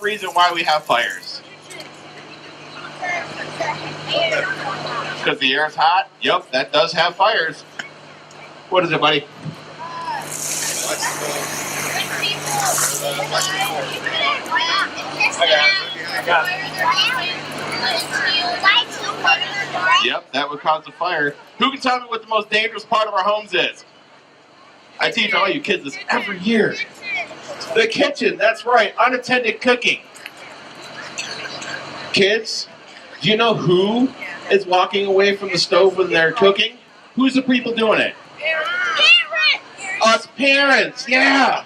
one reason why we have fires? Because the air is hot? Yep, that does have fires. What is it, buddy? Yep, that would cause a fire. Who can tell me what the most dangerous part of our homes is? I teach all you kids this every year. The kitchen, that's right, unattended cooking. Kids, do you know who is walking away from the stove when they're cooking? Who's the people doing it? Parents! Us parents, yeah!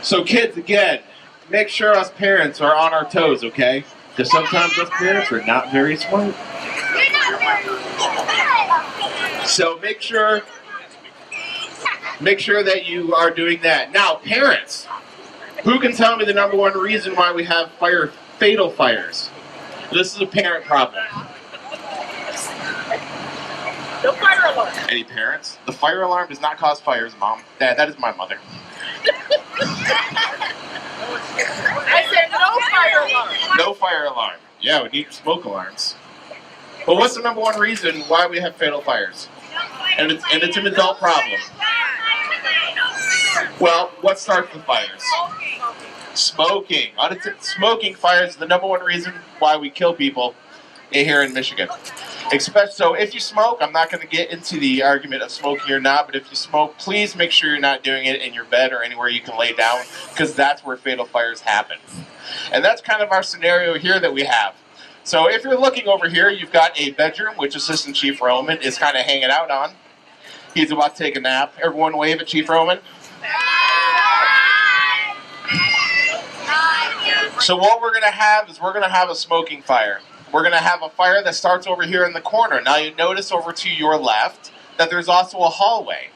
So kids, again, make sure us parents are on our toes, okay? Because sometimes us parents are not very smart. So make sure that you are doing that. Now, parents, who can tell me the number one reason why we have fatal fires? This is a parent problem. No fire alarm. Any parents? The fire alarm does not cause fires, Mom. Dad, that is my mother. I said no fire alarm. No fire alarm. Yeah, we need smoke alarms. But what's the number one reason why we have fatal fires? And it's an adult problem. Well, what starts the fires? Smoking. Smoking fires is the number one reason why we kill people here in Michigan. So if you smoke, I'm not going to get into the argument of smoking or not, but if you smoke, please make sure you're not doing it in your bed or anywhere you can lay down, because that's where fatal fires happen. And that's kind of our scenario here that we have. So if you're looking over here, you've got a bedroom, which Assistant Chief Roman is kind of hanging out on. He's about to take a nap. Everyone wave at Chief Roman. So what we're going to have is we're going to have a smoking fire. We're going to have a fire that starts over here in the corner. Now you notice over to your left that there's also a hallway.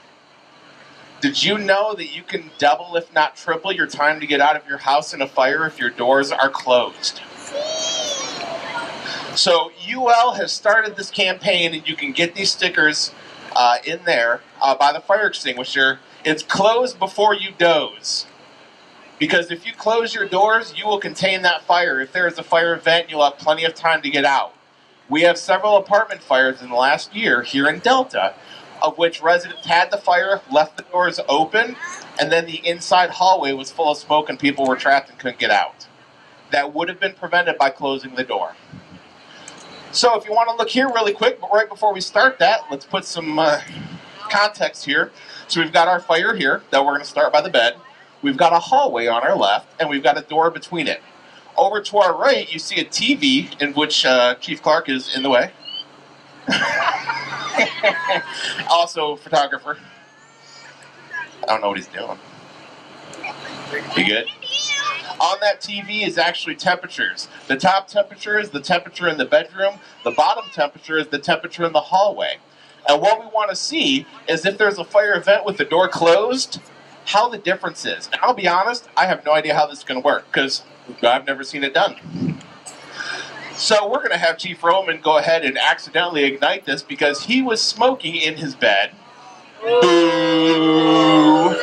Did you know that you can double, if not triple, your time to get out of your house in a fire if your doors are closed? So UL has started this campaign, and you can get these stickers in there by the fire extinguisher. It's close before you doze. Because if you close your doors, you will contain that fire. If there is a fire event, you'll have plenty of time to get out. We have several apartment fires in the last year here in Delta, of which residents had the fire, left the doors open, and then the inside hallway was full of smoke and people were trapped and couldn't get out. That would have been prevented by closing the door. So if you want to look here really quick, but right before we start that, let's put some context here. So we've got our fire here that we're going to start by the bed. We've got a hallway on our left, and we've got a door between it. Over to our right, you see a TV in which Chief Clark is in the way. Also, photographer. I don't know what he's doing. You good? On that TV is actually temperatures. The top temperature is the temperature in the bedroom. The bottom temperature is the temperature in the hallway. And what we want to see is if there's a fire event with the door closed, how the difference is. And I'll be honest, I have no idea how this is going to work because I've never seen it done. So we're going to have Chief Roman go ahead and accidentally ignite this because he was smoking in his bed. Boo!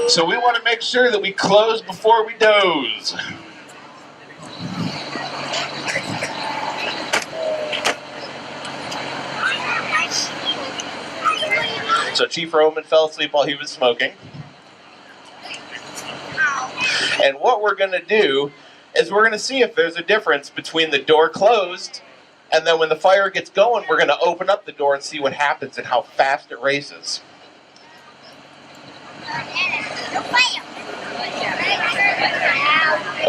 So we want to make sure that we close before we doze. So Chief Roman fell asleep while he was smoking. And what we're going to do is we're going to see if there's a difference between the door closed and then when the fire gets going, we're going to open up the door and see what happens and how fast it races.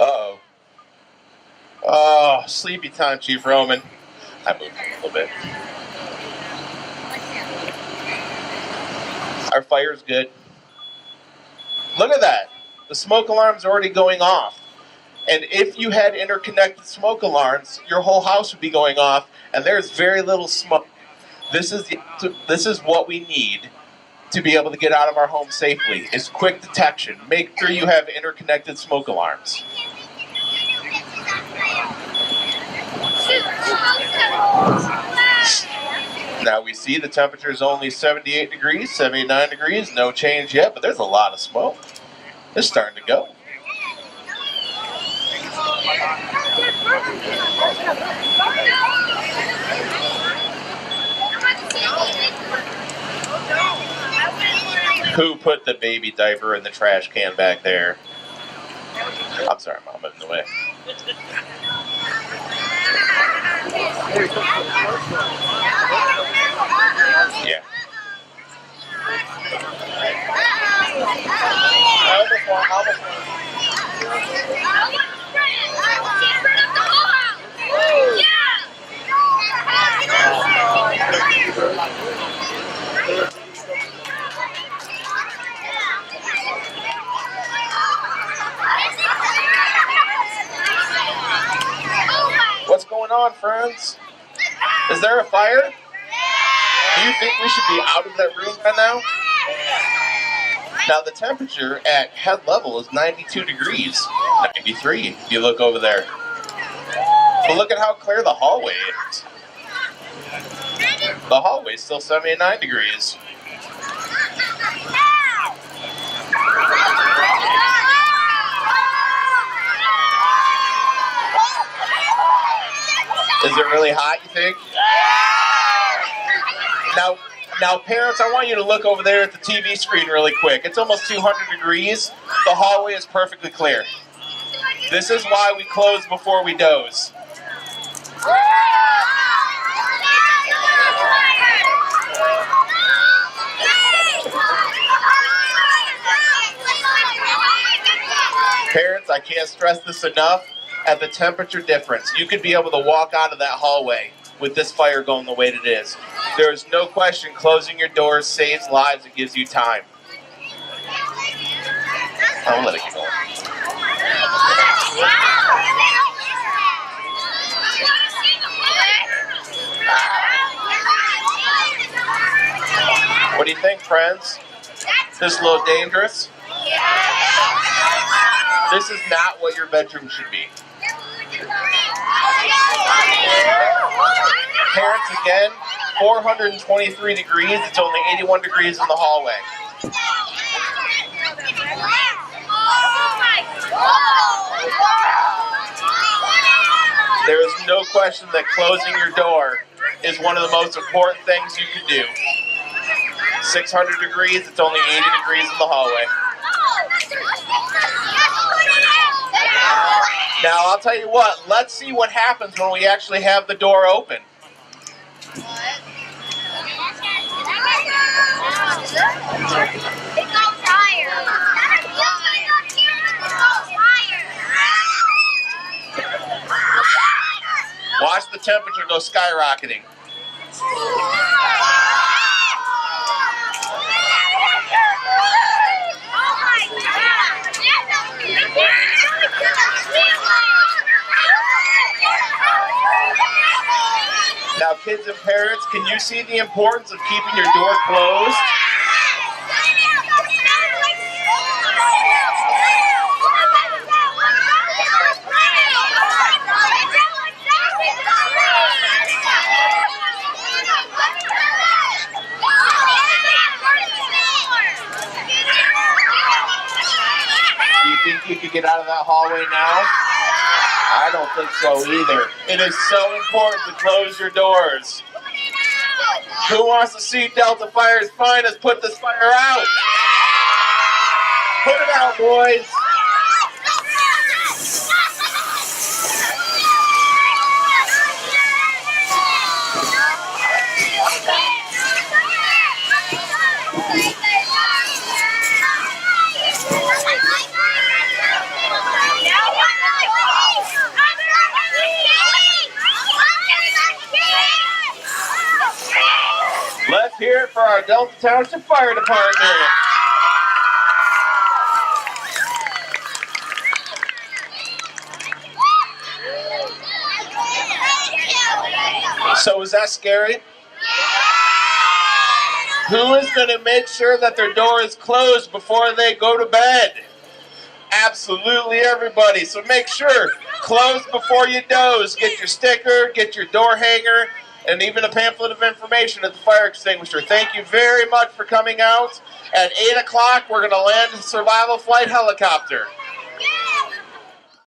Uh-oh. Oh, sleepy time, Chief Roman. I moved a little bit. Our fire's good. Look at that. The smoke alarm's already going off. And if you had interconnected smoke alarms, your whole house would be going off, and there's very little smoke. This is what we need to be able to get out of our home safely, is quick detection. Make sure you have interconnected smoke alarms. Now we see the temperature is only 78 degrees, 79 degrees, no change yet, but there's a lot of smoke. It's starting to go. Who put the baby diaper in the trash can back there? I'm sorry, Mom, I'm in the way. Yeah. What's going on, friends? Is there a fire? Do you think we should be out of that room by now? Now the temperature at head level is 92 degrees, 93 if you look over there. But look at how clear the hallway is. The hallway is still 79 degrees. Is it really hot, you think? Now, parents, I want you to look over there at the TV screen really quick. It's almost 200 degrees. The hallway is perfectly clear. This is why we close before we doze. Parents, I can't stress this enough. At the temperature difference, you could be able to walk out of that hallway with this fire going the way it is. There is no question closing your doors saves lives and gives you time. I'll let it keep going. What do you think, friends? This a little dangerous? This is not what your bedroom should be. Parents, again, 423 degrees. It's only 81 degrees in the hallway. There is no question that closing your door is one of the most important things you can do. 600 degrees, it's only 80 degrees in the hallway. Now, I'll tell you what, let's see what happens when we actually have the door open. Watch the temperature go skyrocketing. Now, kids and parents, can you see the importance of keeping your door closed? Do you think you could get out of that hallway now? I don't think so either. It is so important to close your doors. Who wants to see Delta Fire's finest put this fire out? Put it out, boys. Let's hear it for our Delta Township Fire Department. So is that scary? Who is going to make sure that their door is closed before they go to bed? Absolutely everybody. So make sure, close before you doze. Get your sticker, get your door hanger, and even a pamphlet of information at the fire extinguisher. Thank you very much for coming out. At 8 o'clock, we're going to land the survival flight helicopter.